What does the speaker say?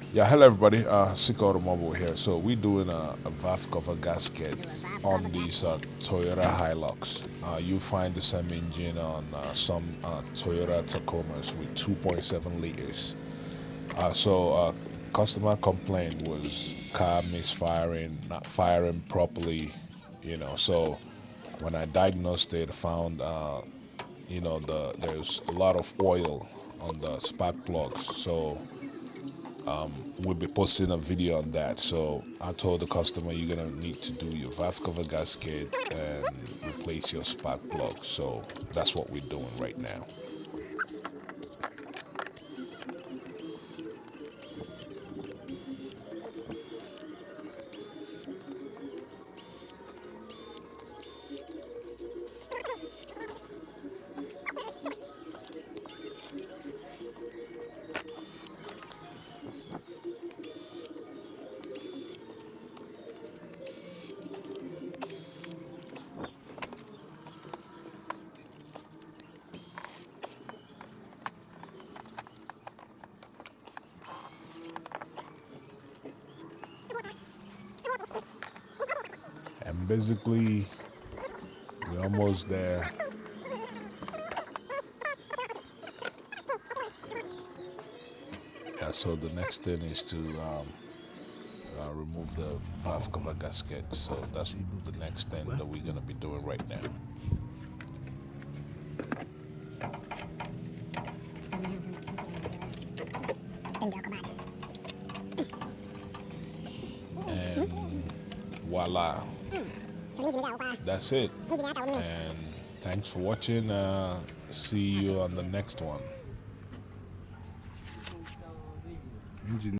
Yeah, hello everybody. Sick Automobile here. So we're doing a valve cover gasket on these Toyota Hilux. You find the same engine on some Toyota Tacomas with 2.7 liters. Customer complaint was car misfiring, not firing properly. So when I diagnosed it, found there's a lot of oil on the spark plugs. So we'll be posting a video on that. So I told the customer you're gonna need to do your valve cover gasket and replace your spark plug. So that's what we're doing right now. And basically we're almost there. Yeah, so the next thing is to remove the valve cover gasket. So that's the next thing that we're gonna be doing right now. And voila, that's it. And thanks for watching. See you on the next one.